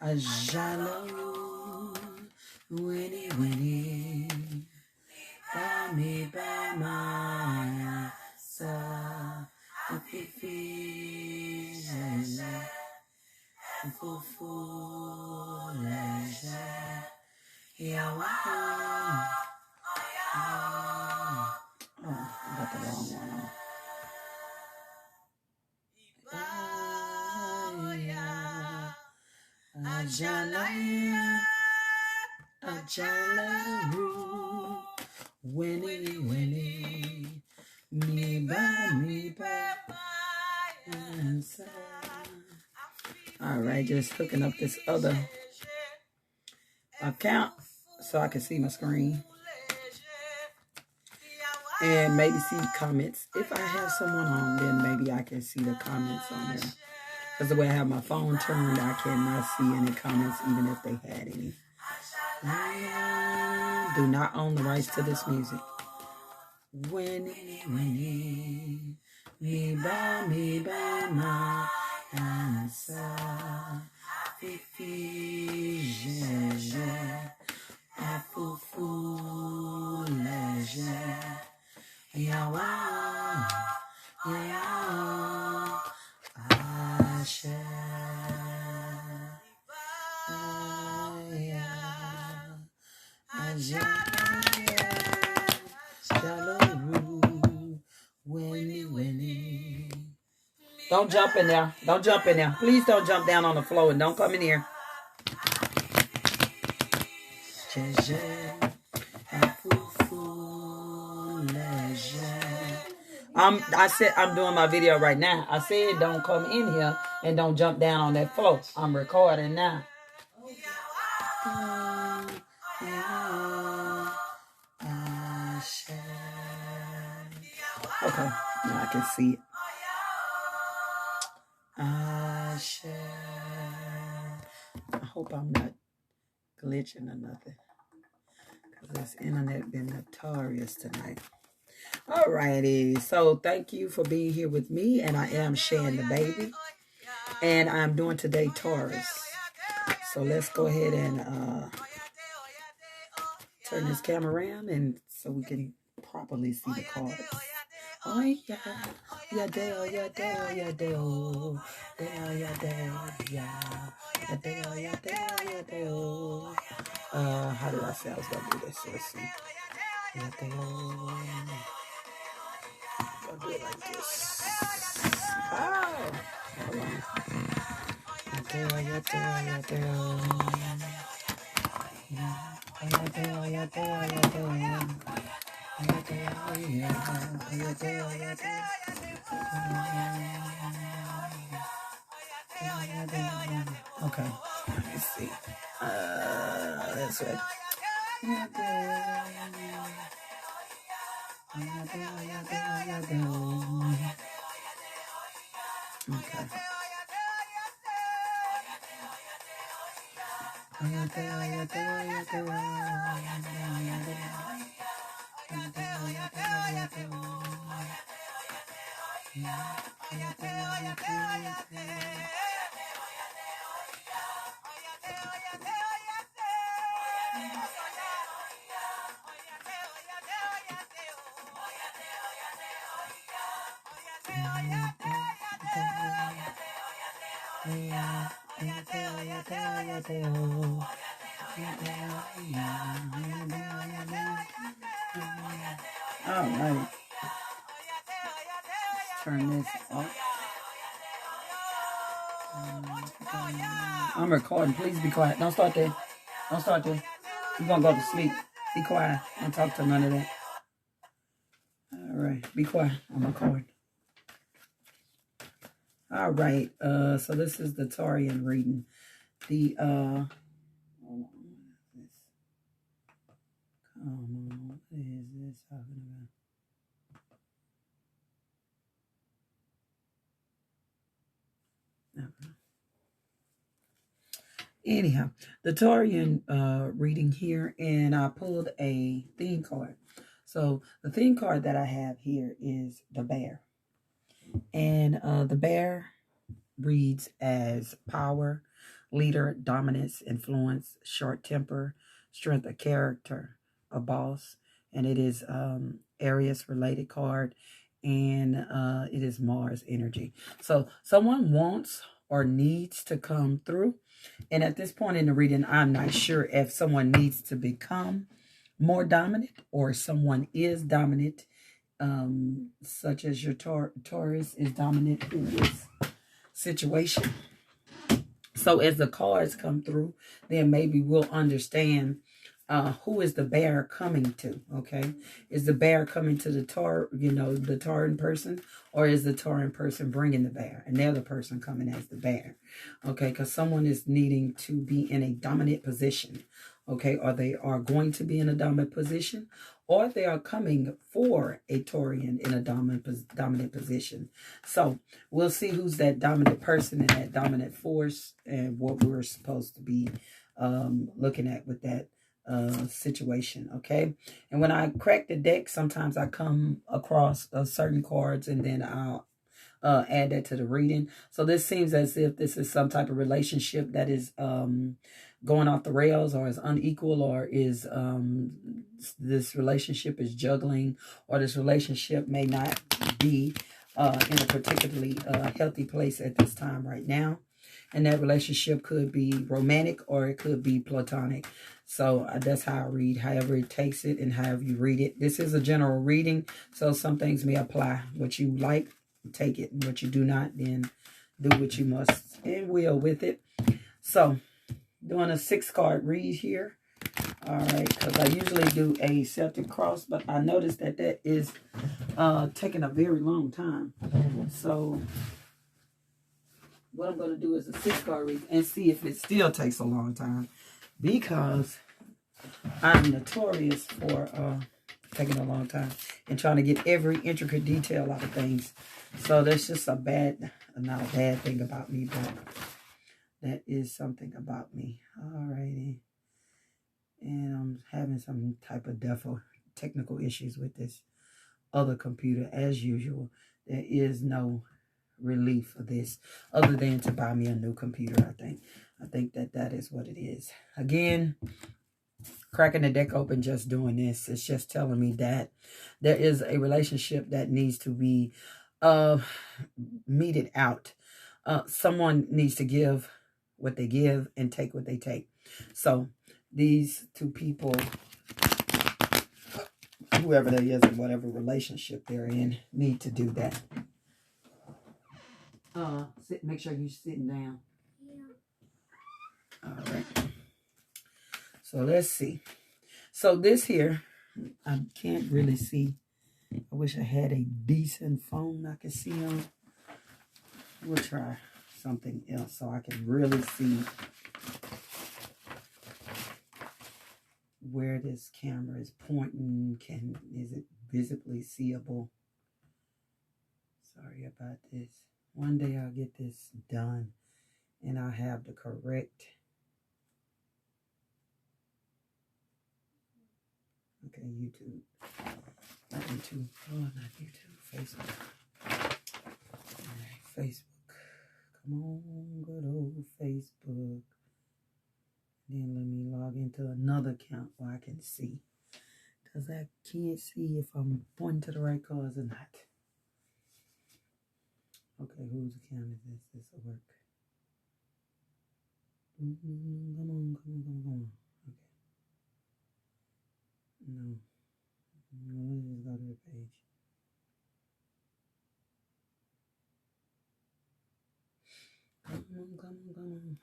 Ajalo, Winnie, Winnie, by me, by my side, Fifi, Fufu, Yawa. Oh, I got the wrong one. Ajala, Winnie, Winnie, me by answer. All right, just hooking up this other account so I can see my screen and maybe see comments. If I have someone on, then maybe I can see the comments on there. Because the way I have my phone turned, I cannot see any comments, even if they had any. Do not own the rights to this music. Winnie, Winnie, me by my answer. Fifi, Gégé, a foufou, léger. Yawa, yawa, ashe. Don't jump in there. Don't jump in there. Please don't jump down on the floor and don't come in here. I said I'm doing my video right now. I said don't come in here and don't jump down on that floor. I'm recording now. Okay, now I can see it. I hope I'm not glitching or nothing, because this internet been notorious tonight. Alrighty, so thank you for being here with me, and I am Shanthebaby, and I'm doing today Taurus. So let's go ahead and turn this camera around, and so we can properly see the cards. Oh yeah, yeah, deo, yeah, deo, yeah, deo, deo, yeah, deo, yeah, deo, yeah, deo, yeah, deo. How did I say I was gonna do this? Let's see. Yeah, deo. I'll do it like this. Oh, hold on. Yeah, deo, yeah, deo, yeah, deo. Yeah, deo, yeah, deo, yeah, deo. Okay, let's see. That's it. Okay. All right. Let's turn this off. I'm recording. Please be quiet. Don't start there. Don't start there. You're going to go to sleep. Be quiet. Don't talk to none of that. All right. Be quiet. I'm recording. All right. So this is the Taurian reading. The hold on. Come on. What is this talking about? Okay. Anyhow, the Taurian reading here, and I pulled a theme card. So the theme card that I have here is the bear. And the bear reads as power, leader, dominance, influence, short temper, strength of character, a boss. And it is Aries related card, and it is Mars energy. So someone wants or needs to come through. And at this point in the reading, I'm not sure if someone needs to become more dominant or someone is dominant, such as your Taurus is dominant in this situation. So as the cards come through, then maybe we'll understand who is the bear coming to, okay? Is the bear coming to the the Tauran person, or is the Tauran person bringing the bear and they're the person coming as the bear, okay? Because someone is needing to be in a dominant position, okay? Or they are going to be in a dominant position, or they are coming for a Taurian in a dominant position. So we'll see who's that dominant person and that dominant force and what we're supposed to be looking at with that situation, okay? And when I crack the deck, sometimes I come across certain cards and then I'll add that to the reading. So this seems as if this is some type of relationship that is going off the rails, or is unequal, or is this relationship is juggling, or this relationship may not be in a particularly healthy place at this time right now. And that relationship could be romantic or it could be platonic. So that's how I read, however it takes it and however you read it. This is a general reading, so some things may apply. What you like, take it. And what you do not, then do what you must and will with it. So doing a 6-card read here. All right, because I usually do a Celtic cross, but I noticed that that is taking a very long time. So what I'm going to do is a 6-card read and see if it still takes a long time, because I'm notorious for taking a long time and trying to get every intricate detail out of things. So that's just not a bad thing about me, but that is something about me. All righty. And I'm having some type of technical issues with this other computer as usual. There is no relief for this other than to buy me a new computer. I think that is what it is. Again, cracking the deck open, just doing this, it's just telling me that there is a relationship that needs to be meted out. Someone needs to give what they give and take what they take. So these two people, whoever they is in whatever relationship they're in, need to do that. Make sure you're sitting down. Yeah. All right. So let's see. So this here, I can't really see. I wish I had a decent phone I could see on. We'll try something else so I can really see where this camera is pointing. Is it visibly seeable? Sorry about this. One day I'll get this done and I'll have the correct. Okay, YouTube. Not YouTube. Oh, not YouTube. Facebook. All right, Facebook. Come on, good old Facebook. Then let me log into another account where I can see. Because I can't see if I'm pointing to the right cause or not. Okay, whose account is this? This will work. Come on. Okay. No. Let's just go to the page. Come on, come on, come on.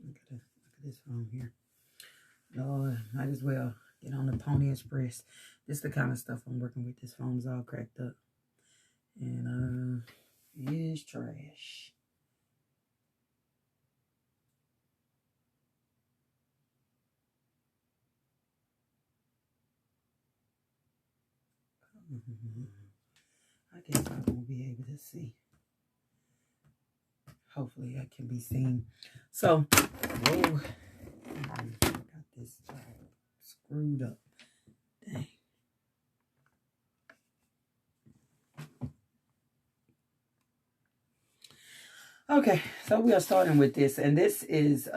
Look at this phone here. Lord, might as well get on the Pony Express. This is the kind of stuff I'm working with. This phone's all cracked up. And it is trash. I guess I won't be able to see. Hopefully I can be seen. So, whoa. I got this screwed up. Dang. Okay, so we are starting with this, and this is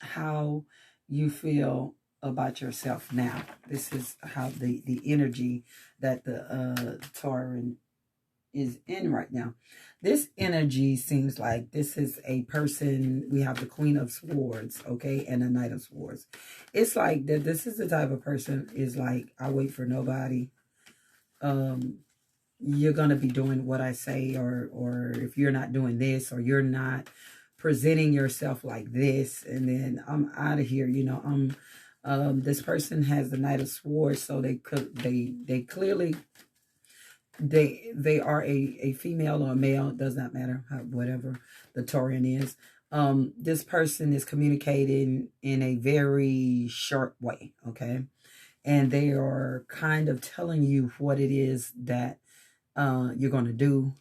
how you feel about yourself now. This is how the energy that the Tauran is in right now. This energy seems like this is a person. We have the Queen of Swords, okay, and the Knight of Swords. It's like that. This is the type of person is like, I wait for nobody. You're gonna be doing what I say, or if you're not doing this, or you're not presenting yourself like this, and then I'm out of here. You know, this person has the Knight of Swords, so they clearly. They are a female or a male, it does not matter, whatever the Taurian is. This person is communicating in a very sharp way, okay? And they are kind of telling you what it is that you're going to do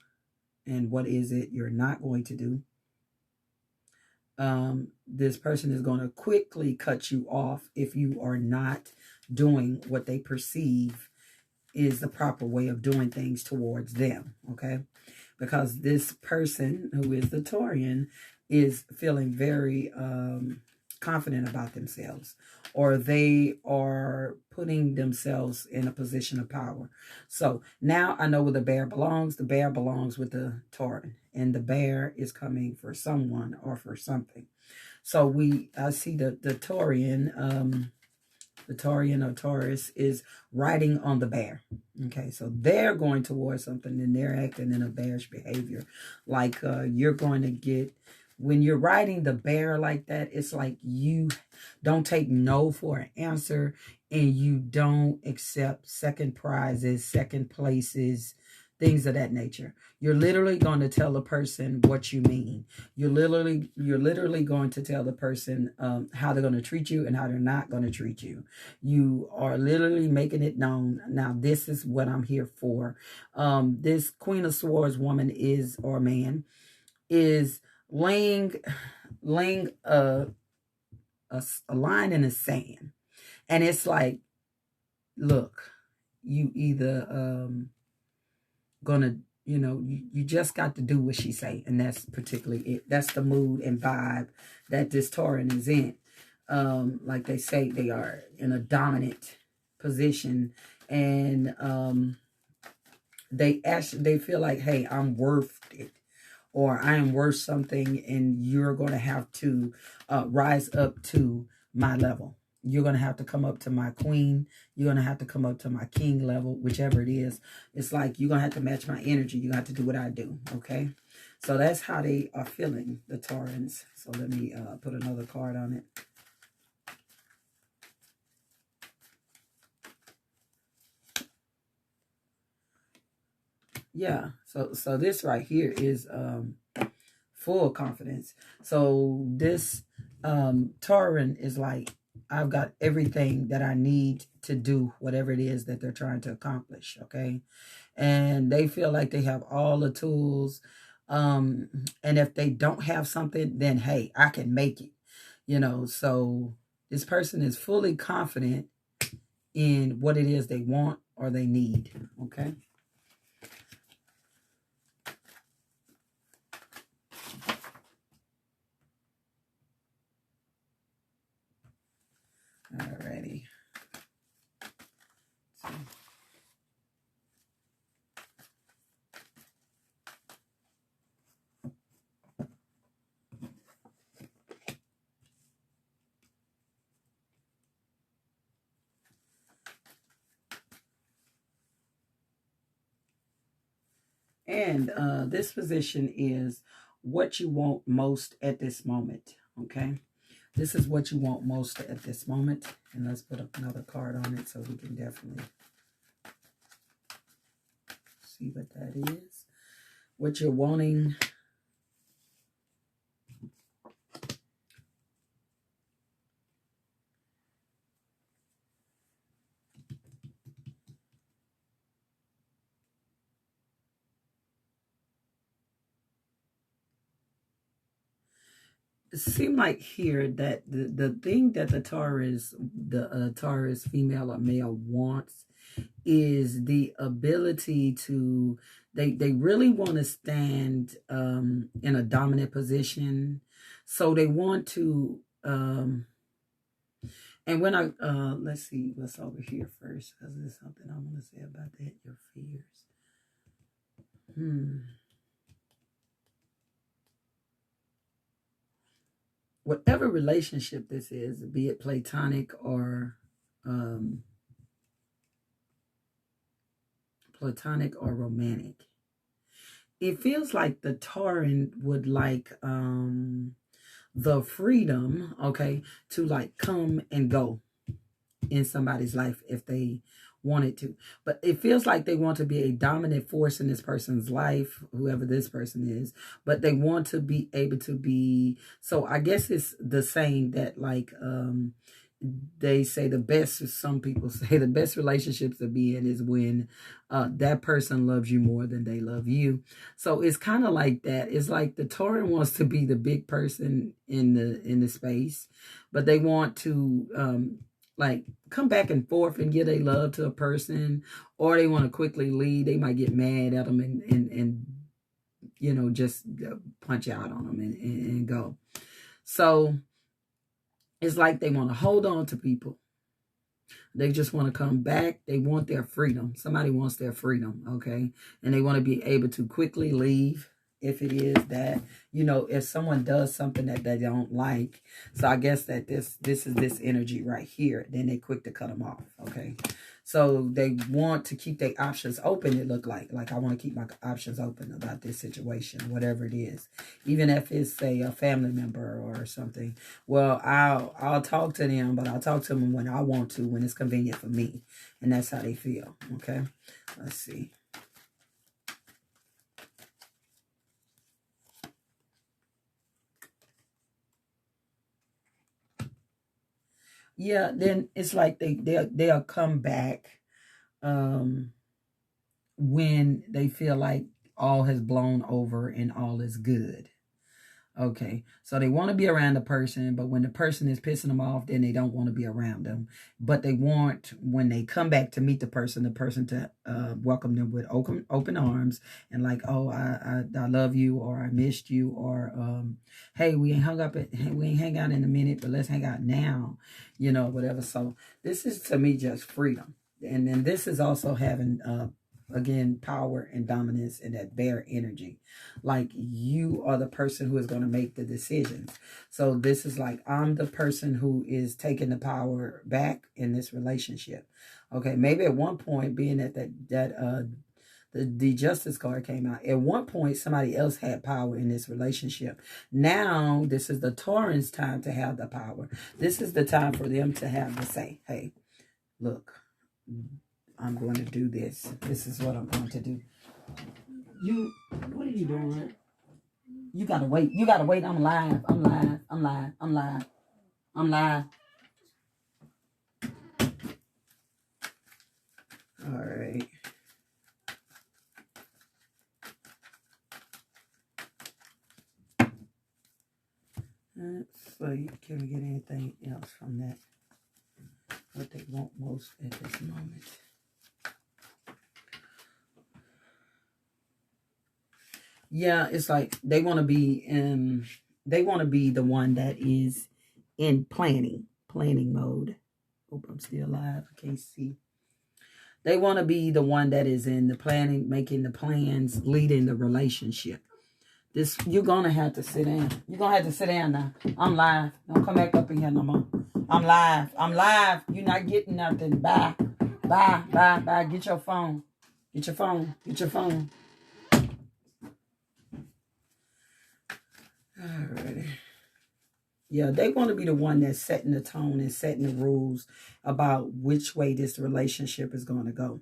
and what is it you're not going to do. This person is going to quickly cut you off if you are not doing what they perceive is the proper way of doing things towards them, okay? Because this person who is the Taurian is feeling very confident about themselves, or they are putting themselves in a position of power. So now I know where the bear belongs. The bear belongs with the Taurian, and the bear is coming for someone or for something. So I see the Taurian, the Taurian or Taurus is riding on the bear. Okay, so they're going towards something and they're acting in a bearish behavior. Like you're going to get, when you're riding the bear like that, it's like you don't take no for an answer, and you don't accept second prizes, second places, things of that nature. You're literally going to tell the person what you mean. You're literally going to tell the person how they're going to treat you and how they're not going to treat you. You are literally making it known. Now, this is what I'm here for. This Queen of Swords woman is, or man, is laying a line in the sand. And it's like, look, you either gonna, you just got to do what she say, and that's particularly it. That's the mood and vibe that this Tauran is in. Like they say, they are in a dominant position, and they feel like, hey, I'm worth it, or I am worth something, and you're going to have to rise up to my level. You're going to have to come up to my queen. You're going to have to come up to my king level, whichever it is. It's like you're going to have to match my energy. You're going to have to do what I do, okay? So that's how they are feeling, the Taurans. So let me put another card on it. Yeah, so this right here is full confidence. So this Tauran is like, I've got everything that I need to do whatever it is that they're trying to accomplish, okay? And they feel like they have all the tools. And if they don't have something, then hey, I can make it. So this person is fully confident in what it is they want or they need, okay? Alrighty. So. And this position is what you want most at this moment. Okay. This is what you want most at this moment. And let's put up another card on it so we can definitely see what that is. What you're wanting. It seemed like here that the thing that the Taurus female or male wants is the ability to, they really want to stand in a dominant position. So they want to, and when I, let's see what's over here first, because there's something I want to say about that, your fears. Whatever relationship this is, be it platonic or romantic, it feels like the Tauran would like the freedom, okay, to like come and go in somebody's life if they wanted to. But it feels like they want to be a dominant force in this person's life, whoever this person is, but they want to be able to be, so I guess it's the saying that like they say the best, some people say the best relationships to be in is when that person loves you more than they love you. So it's kind of like that. It's like the Tauran wants to be the big person in the space, but they want to like come back and forth and give their love to a person, or they want to quickly leave. They might get mad at them and you know, just punch out on them and go. So it's like they want to hold on to people. They just want to come back. They want their freedom. Somebody wants their freedom, okay? And they want to be able to quickly leave if it is that, you know, if someone does something that they don't like. So I guess that this is this energy right here. Then they quick to cut them off, okay? So they want to keep their options open, it look like. Like, I want to keep my options open about this situation, whatever it is. Even if it's, say, a family member or something. Well, I'll talk to them, but I'll talk to them when I want to, when it's convenient for me. And that's how they feel, okay? Let's see. Yeah, then it's like they'll come back when they feel like all has blown over and all is good. Okay, so they want to be around the person, but when the person is pissing them off, then they don't want to be around them. But they want, when they come back to meet the person to welcome them with open arms and like, oh, I love you, or I missed you, or hey, we ain't hang out in a minute, but let's hang out now, you know, whatever. So this is to me just freedom, and then this is also having again, power and dominance and that bear energy. Like, you are the person who is going to make the decisions. So this is like, I'm the person who is taking the power back in this relationship. Okay, maybe at one point, being that the Justice card came out, at one point somebody else had power in this relationship. Now this is the Tauran's time to have the power. This is the time for them to have to say, hey, look, I'm going to do this. This is what I'm going to do. What are you doing? You gotta wait. You gotta wait. I'm live. I'm live. I'm live. I'm live. I'm live. All right. So can we get anything else from that? What they want most at this moment? Yeah, it's like they want to be the one that is in planning mode. Hope I'm still alive. I can't see. They want to be the one that is in the planning, making the plans, leading the relationship. This, you're gonna have to sit down. You're gonna have to sit down now. I'm live. Don't come back up in here no more. I'm live. I'm live. You're not getting nothing. Bye. Bye. Bye. Bye. Get your phone. Get your phone. Get your phone. Alrighty. Yeah, they want to be the one that's setting the tone and setting the rules about which way this relationship is going to go.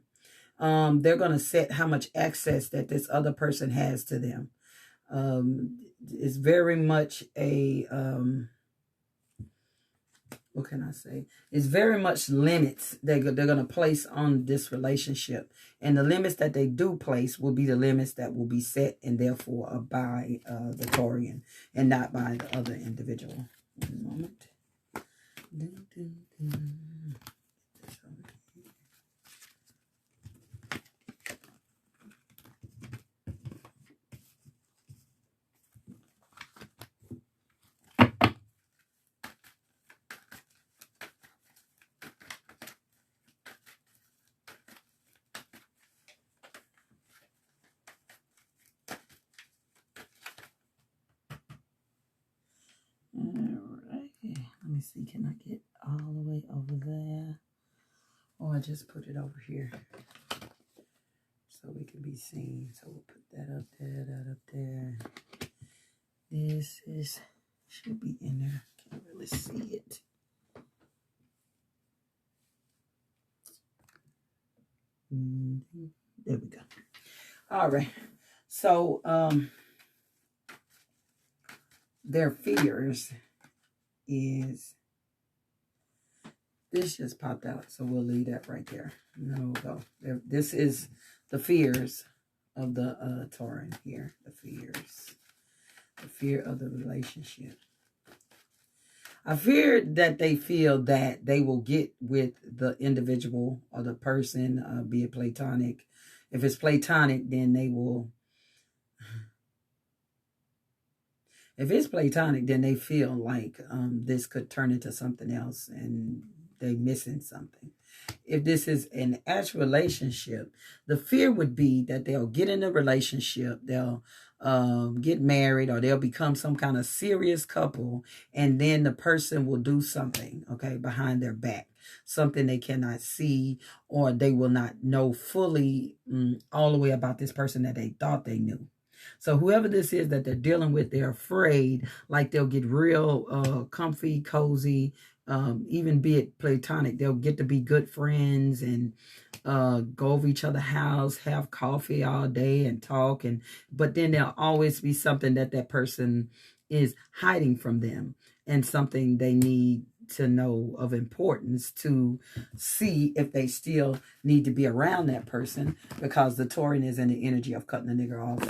They're going to set how much access that this other person has to them. It's very much a what can I say? It's very much limits they're going to place on this relationship. And the limits that they do place will be the limits that will be set and therefore by the Taurian and not by the other individual. One moment. Dun, dun, dun. Let me see, can I get all the way over there? Or I just put it over here so we can be seen. So we'll put that up there, that up there. This should be in there. Can't really see it. There we go. All right. So their fears is, this just popped out, so we'll leave that right there. There we go. This is the fears of the Tauran here. The fear of the relationship. I fear that they feel that they will get with the individual or the person, be it platonic. If it's platonic, then they will. If it's platonic, then they feel like this could turn into something else and they're missing something. If this is an actual relationship, the fear would be that they'll get in a relationship, they'll get married, or they'll become some kind of serious couple, and then the person will do something, okay, behind their back. Something they cannot see, or they will not know fully all the way about this person that they thought they knew. So whoever this is that they're dealing with, they're afraid like they'll get real comfy, cozy, even be it platonic. They'll get to be good friends and go over each other's house, have coffee all day and talk. But then there'll always be something that person is hiding from them and something they need to know of importance to see if they still need to be around that person, because the Taurian is in the energy of cutting the nigger off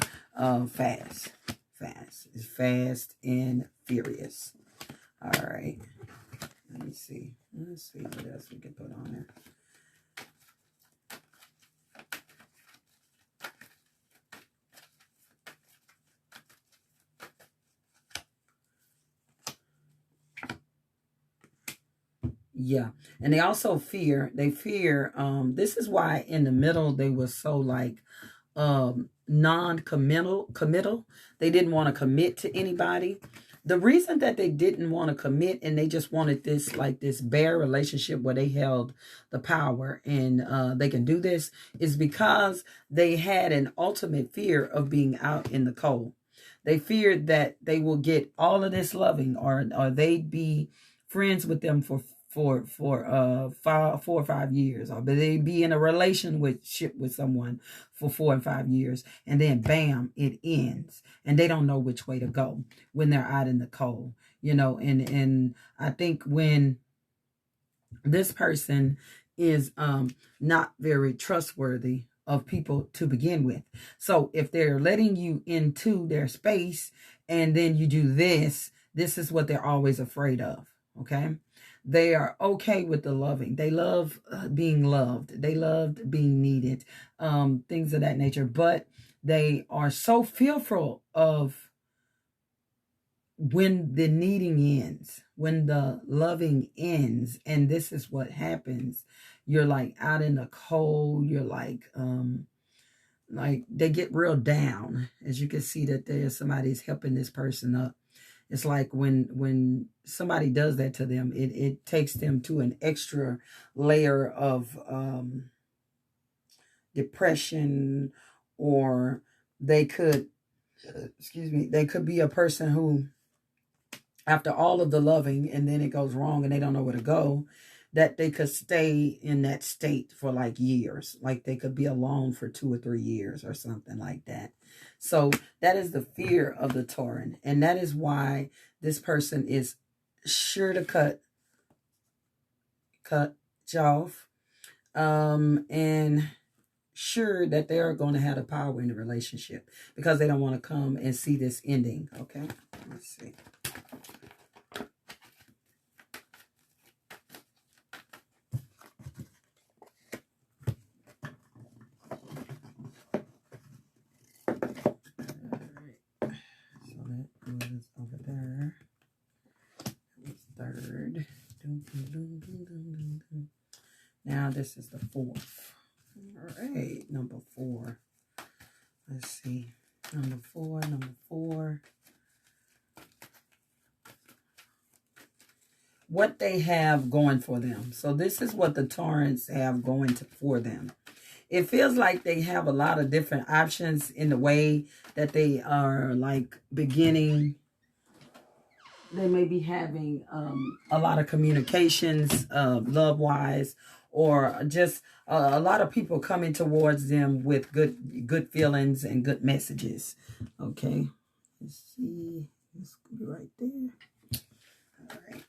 fast. It's fast and furious. All right. Let me see. Let's see what else we can put on there. Yeah. And they also fear, this is why in the middle they were so like non-committal. They didn't want to commit to anybody. The reason that they didn't want to commit and they just wanted this like this bare relationship where they held the power and they can do this is because they had an ultimate fear of being out in the cold. They feared that they will get all of this loving, or they'd be friends with them for 4 or 5 years, or they'd be in a relationship with someone for 4 and 5 years, and then bam, it ends, and they don't know which way to go when they're out in the cold, and I think when this person is not very trustworthy of people to begin with. So if they're letting you into their space and then you do this is what they're always afraid of. Okay. They are okay with the loving. They love being loved. They loved being needed, things of that nature. But they are so fearful of when the needing ends, when the loving ends. And this is what happens. You're like out in the cold. You're like they get real down. As you can see that there's somebody's helping this person up. It's like when somebody does that to them, it takes them to an extra layer of depression, or they could, they could be a person who after all of the loving, and then it goes wrong and they don't know where to go, that they could stay in that state for like years. Like they could be alone for 2 or 3 years or something like that. So that is the fear of the Tauran. And that is why this person is sure to cut you off. And sure that they are going to have the power in the relationship because they don't want to come and see this ending. Okay, let's see. Over there. That was third. Now this is the fourth. All right, number 4. Let's see. Number four. What they have going for them. So this is what the Taurans have going for them. It feels like they have a lot of different options in the way that they are like beginning. They may be having a lot of communications, love-wise, or just a lot of people coming towards them with good feelings and good messages. Okay, let's see. Let's be right there. All right.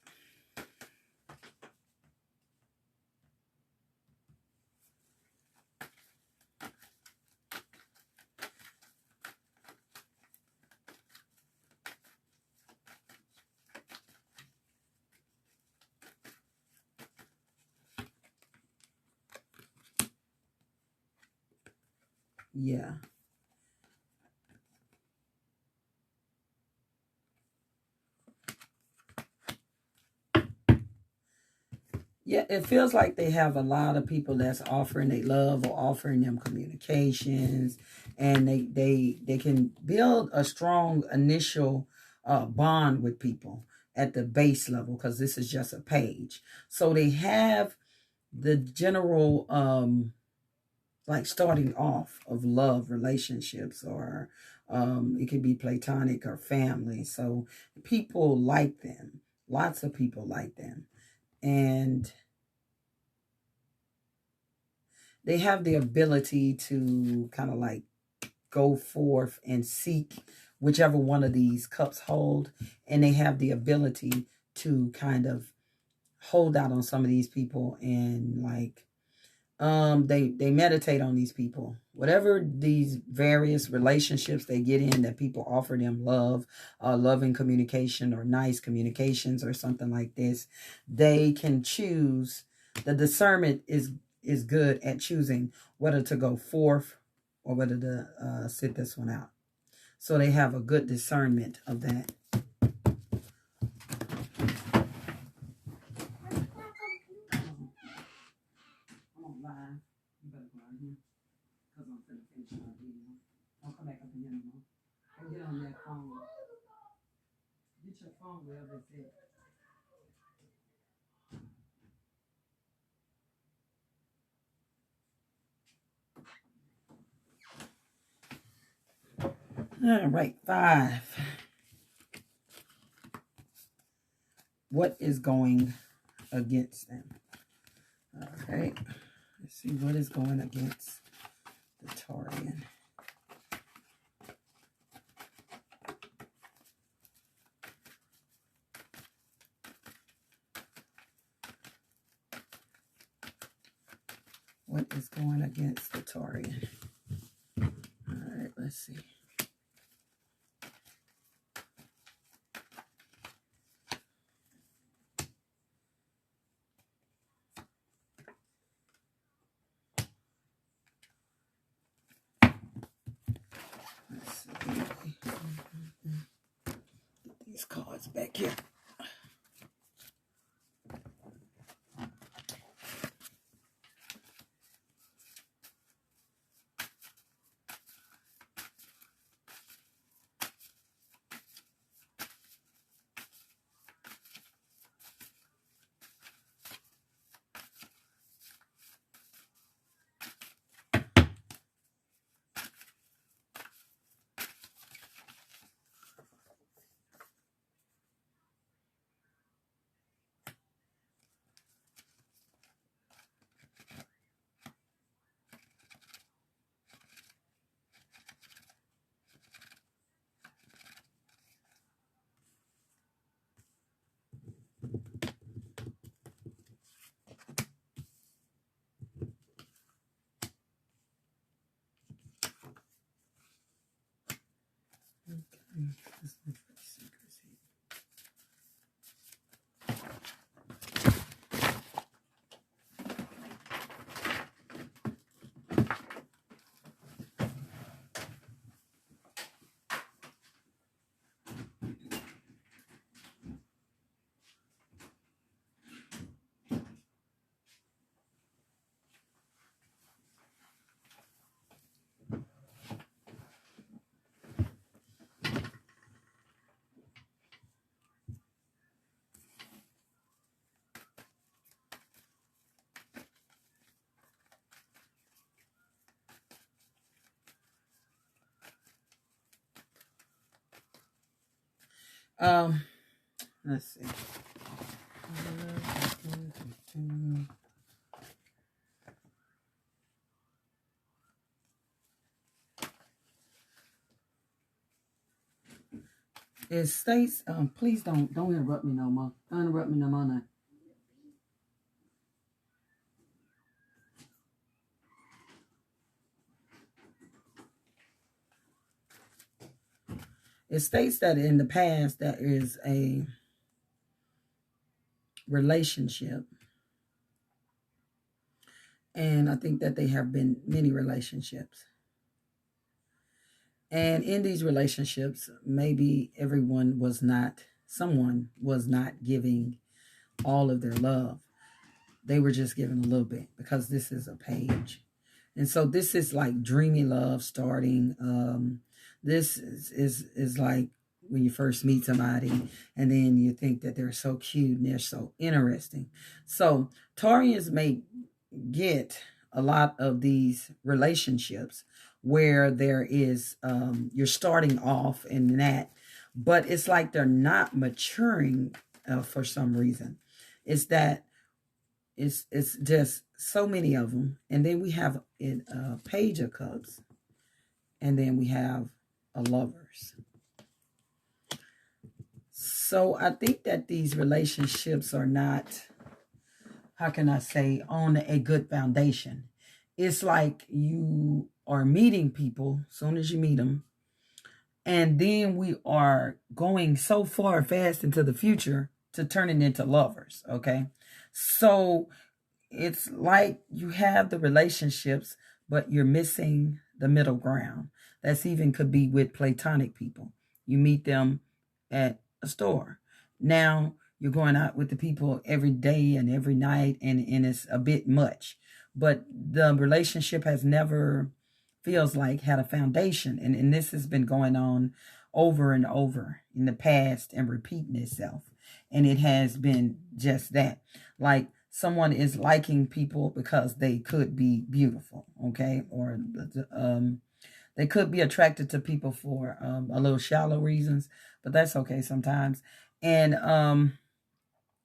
Yeah. Yeah, it feels like they have a lot of people that's offering they love or offering them communications, and they can build a strong initial bond with people at the base level because this is just a page. So they have the general like starting off of love relationships, or it could be platonic or family. So people like them. Lots of people like them. And they have the ability to kind of like go forth and seek whichever one of these cups hold. And they have the ability to kind of hold out on some of these people, and like they meditate on these people. Whatever these various relationships they get in that people offer them love, loving communication or nice communications or something like this, they can choose. The discernment is good at choosing whether to go forth or whether to sit this one out. So they have a good discernment of that. Don't come back up in here anymore. Go get on that phone. Get your phone wherever it's at. All right, 5. What is going against them? All right, let's see what is going against the Taurian. What is going against the Taurian? All right, let's see. Let's see. Get these cards back here. Let's see. It states, please don't interrupt me no more. Don't interrupt me no more now. It states that in the past there is a relationship. And I think that there have been many relationships. And in these relationships, maybe someone was not giving all of their love. They were just giving a little bit, because this is a page. And so this is like dreamy love starting. This is like when you first meet somebody and then you think that they're so cute and they're so interesting. So Taurians may get a lot of these relationships where there is you're starting off in that, but it's like they're not maturing for some reason. It's that it's just so many of them. And then we have a page of cups, and then we have a lovers. So I think that these relationships are not, how can I say, on a good foundation. It's like you are meeting people soon as you meet them, and then we are going so far fast into the future to turning into lovers, okay? So it's like you have the relationships, but you're missing the middle ground. That's even could be with platonic people. You meet them at a store. Now you're going out with the people every day and every night, and it's a bit much. But the relationship has never, feels like, had a foundation. And this has been going on over and over in the past and repeating itself. And it has been just that. Like, someone is liking people because they could be beautiful, okay? Or they could be attracted to people for a little shallow reasons, but that's okay sometimes. And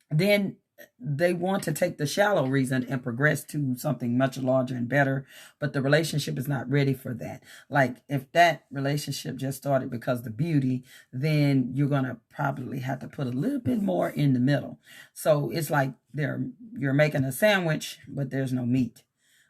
then they want to take the shallow reason and progress to something much larger and better, but the relationship is not ready for that. Like, if that relationship just started because of the beauty, then you're going to probably have to put a little bit more in the middle. So it's like you're making a sandwich, but there's no meat.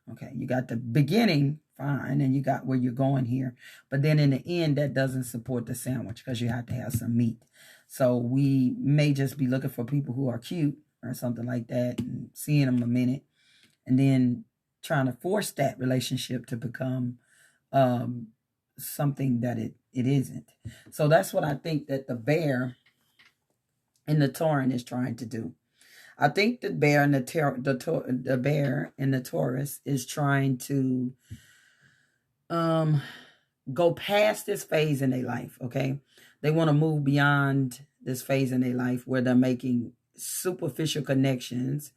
Okay, you got the beginning, fine, and you got where you're going here. But then in the end, that doesn't support the sandwich because you have to have some meat. So we may just be looking for people who are cute or something like that, and seeing them a minute, and then trying to force that relationship to become something that it isn't. So that's what I think that the bear in the Tauran is trying to do. I think the bear and the bear and the Taurus is trying to go past this phase in their life. Okay, they want to move beyond this phase in their life where they're making superficial connections,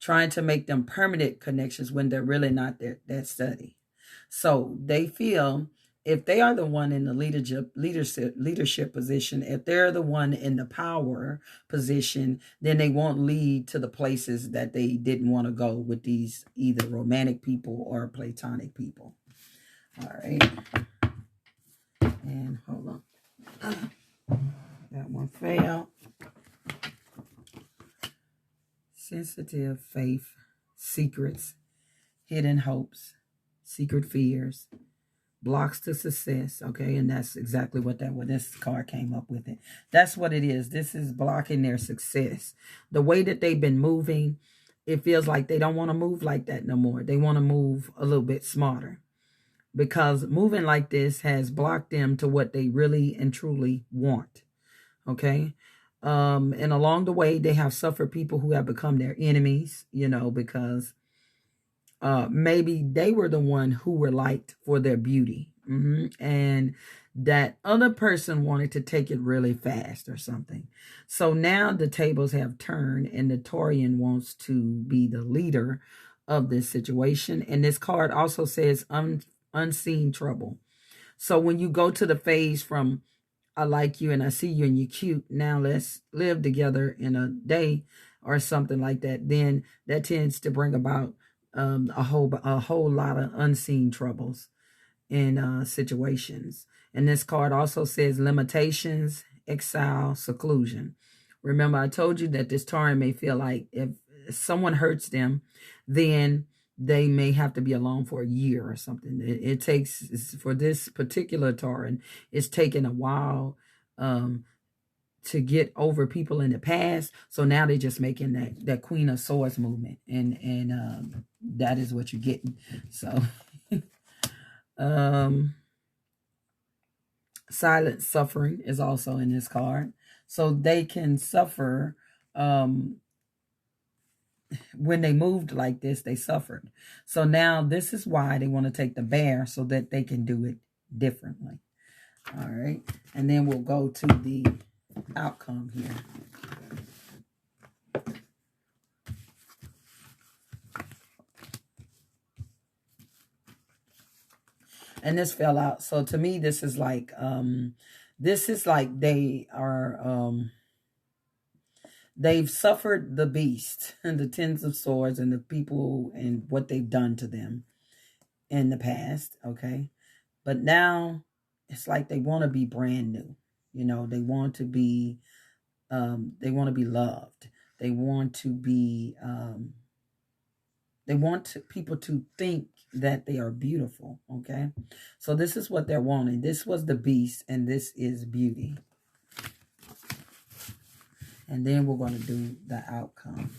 trying to make them permanent connections when they're really not that steady. So they feel if they are the one in the leadership position, if they're the one in the power position, then they won't lead to the places that they didn't want to go with these either romantic people or platonic people. All right. And hold on. That one failed. Sensitive, faith, secrets, hidden hopes, secret fears, blocks to success. Okay, and that's exactly what this card came up with it. That's what it is. This is blocking their success. The way that they've been moving, it feels like they don't want to move like that no more. They want to move a little bit smarter, because moving like this has blocked them to what they really and truly want. Okay. And along the way, they have suffered people who have become their enemies, because maybe they were the one who were liked for their beauty. And that other person wanted to take it really fast or something. So now the tables have turned, and the Taurian wants to be the leader of this situation. And this card also says unseen trouble. So when you go to the phase from I like you and I see you and you're cute, now let's live together in a day or something like that, then that tends to bring about a whole lot of unseen troubles in situations. And this card also says limitations, exile, seclusion. Remember, I told you that this Taurus may feel like if someone hurts them, then they may have to be alone for a year or something. It takes, for this particular Taurus, it's taken a while to get over people in the past. So now they're just making that Queen of Swords movement, and that is what you're getting. So silent suffering is also in this card. So they can suffer when they moved like this, they suffered. So now this is why they want to take the bear, so that they can do it differently. All right. And then we'll go to the outcome here. And this fell out. So to me, this is like they are they've suffered the beast and the Tens of Swords and the people and what they've done to them in the past. Okay. But now it's like they want to be brand new. They want to be loved. They want to be people to think that they are beautiful. Okay. So this is what they're wanting. This was the beast, and this is beauty. And then we're going to do the outcome.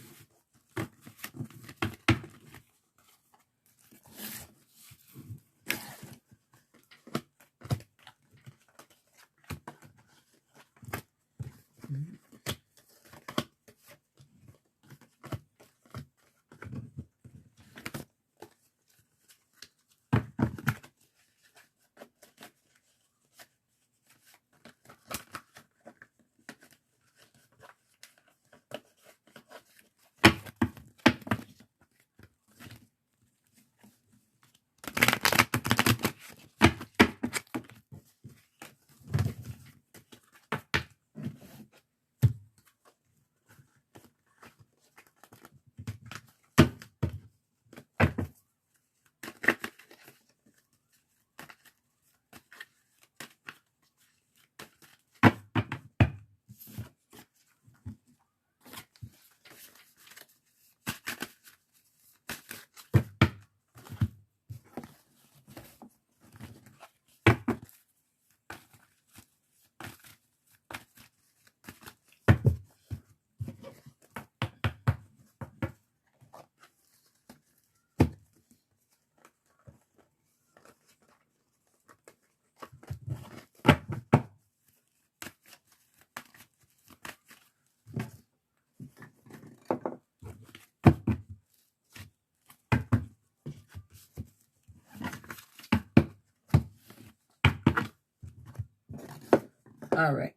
All right.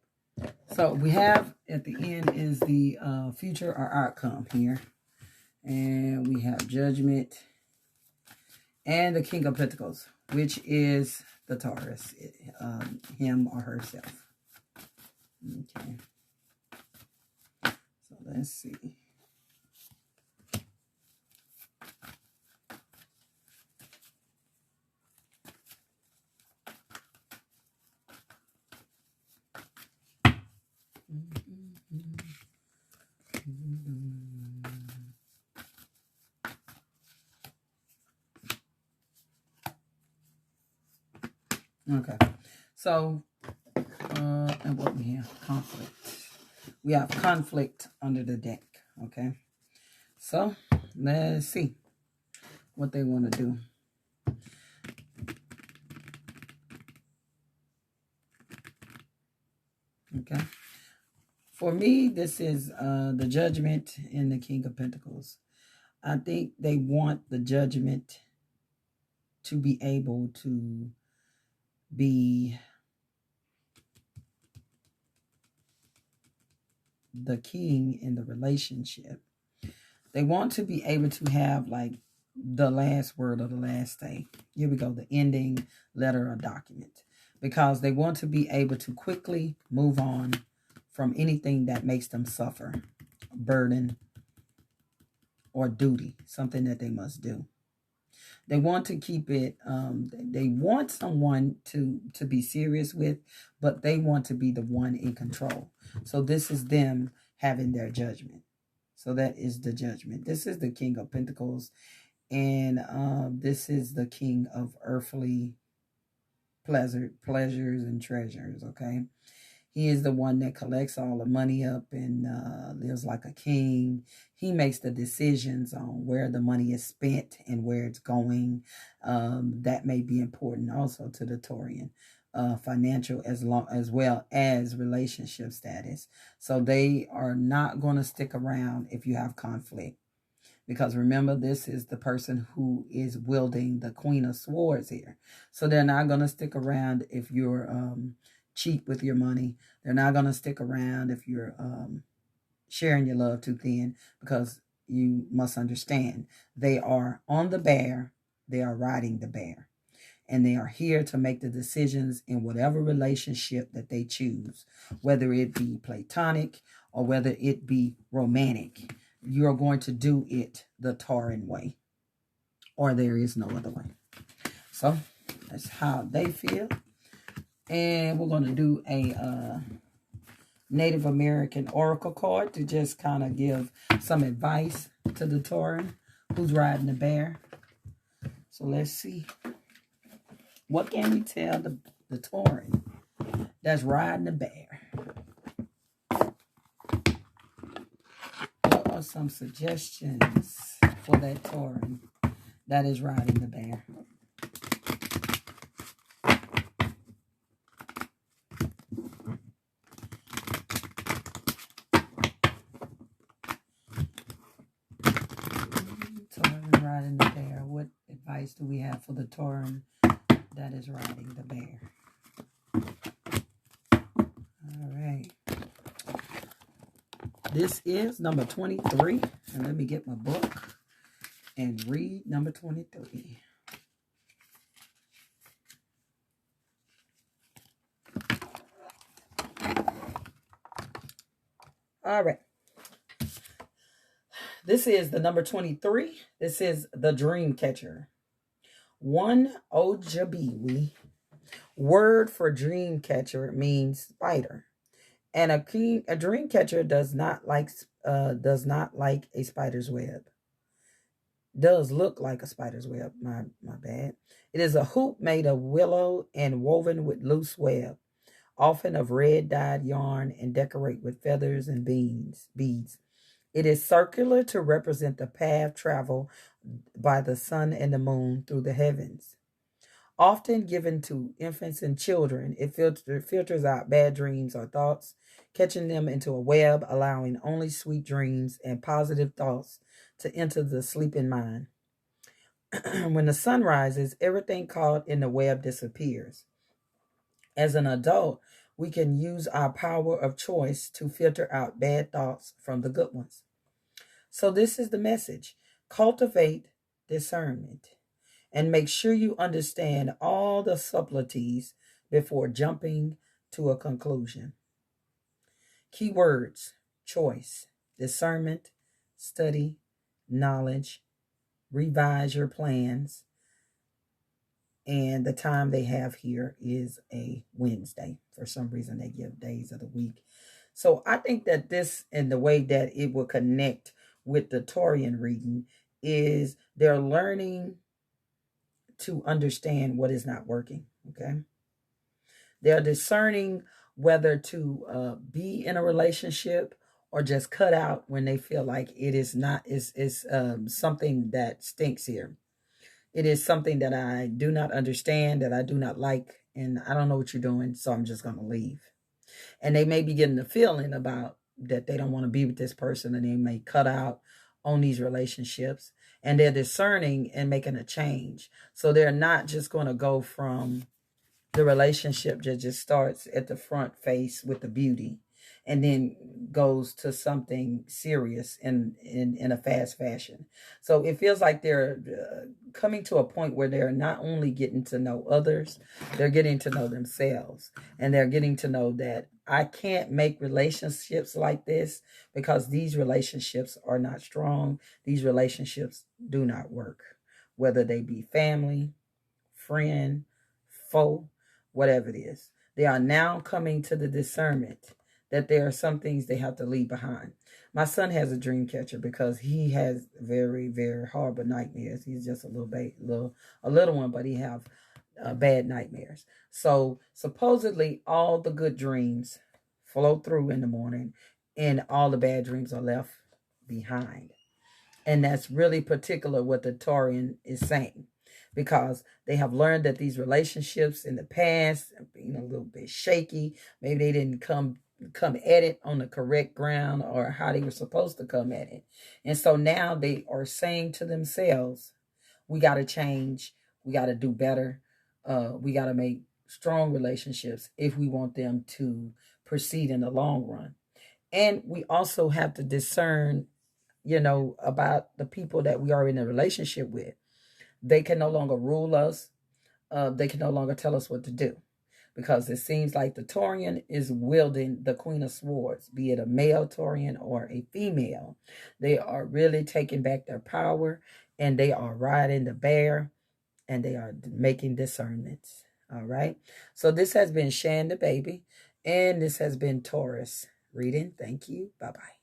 So we have at the end is the future or outcome here. And we have Judgment and the King of Pentacles, which is the Taurus, him or herself. Okay. So let's see. Okay. So, and what we have? Conflict. We have conflict under the deck. Okay. So, let's see what they want to do. Okay. For me, this is the Judgment in the King of Pentacles. I think they want the Judgment to be able to be the king in the relationship. They want to be able to have like the last word or the last say. Here we go, the ending letter or document. Because they want to be able to quickly move on from anything that makes them suffer, burden, or duty, something that they must do. They want to keep it, they want someone to be serious with, but they want to be the one in control. So this is them having their judgment. So that is the Judgment. This is the King of Pentacles. And this is the king of earthly pleasures and treasures, okay? He is the one that collects all the money up and lives like a king. He makes the decisions on where the money is spent and where it's going. That may be important also to the Taurian. Financial as well as relationship status. So they are not going to stick around if you have conflict. Because remember, this is the person who is wielding the Queen of Swords here. So they're not going to stick around if you're cheap with your money. They're not going to stick around if you're sharing your love too thin. Because you must understand, they are on the bear. They are riding the bear. And they are here to make the decisions in whatever relationship that they choose. Whether it be platonic or whether it be romantic. You're going to do it the Tauran way, or there is no other way. So that's how they feel. And we're going to do a Native American Oracle card to just kind of give some advice to the Tauran who's riding the bear. So let's see. What can we tell the Tauran that's riding the bear? Some suggestions for that Tauran that is riding the bear. Tauran riding the bear. What advice do we have for the Tauran that is riding the bear? All right. This is number 23. And let me get my book and read number 23. All right. This is the number 23. This is the Dream Catcher. One Ojibwe word for dream catcher means spider. And a dream catcher does not like a spider's web. Does look like a spider's web. My bad. It is a hoop made of willow and woven with loose web, often of red dyed yarn, and decorate with feathers and beads. It is circular to represent the path traveled by the sun and the moon through the heavens. Often given to infants and children, it filters out bad dreams or thoughts, catching them into a web, allowing only sweet dreams and positive thoughts to enter the sleeping mind. When the sun rises, everything caught in the web disappears. As an adult, we can use our power of choice to filter out bad thoughts from the good ones. So this is the message. Cultivate discernment and make sure you understand all the subtleties before jumping to a conclusion. Keywords: choice, discernment, study, knowledge, revise your plans. And the time they have here is a Wednesday. For some reason, they give days of the week. So I think that this, and the way that it will connect with the Taurian reading, is they're learning to understand what is not working. Okay. They're discerning whether to be in a relationship or just cut out when they feel like it is not is something that stinks here. It is something that I do not understand, that I do not like, and I don't know what you're doing, so I'm just going to leave. And they may be getting the feeling about that they don't want to be with this person, and they may cut out on these relationships, and they're discerning and making a change. So they're not just going to go from the relationship that just starts at the front face with the beauty and then goes to something serious in a fast fashion. So it feels like they're coming to a point where they're not only getting to know others, they're getting to know themselves. And they're getting to know that I can't make relationships like this because these relationships are not strong. These relationships do not work, whether they be family, friend, foe, whatever it is. They are now coming to the discernment that there are some things they have to leave behind. My son has a dream catcher because he has very, very horrible nightmares. He's just a little one, but he have bad nightmares. So supposedly all the good dreams flow through in the morning and all the bad dreams are left behind. And that's really particular what the Taurian is saying, because they have learned that these relationships in the past have been a little bit shaky. Maybe they didn't come at it on the correct ground or how they were supposed to come at it. And so now they are saying to themselves, we got to change. We got to do better. We got to make strong relationships if we want them to proceed in the long run. And we also have to discern, about the people that we are in a relationship with. They can no longer rule us. They can no longer tell us what to do, because it seems like the Taurian is wielding the Queen of Swords, be it a male Taurian or a female. They are really taking back their power, and they are riding the bear, and they are making discernments. All right. So this has been Shanthebaby, and this has been Taurus reading. Thank you. Bye-bye.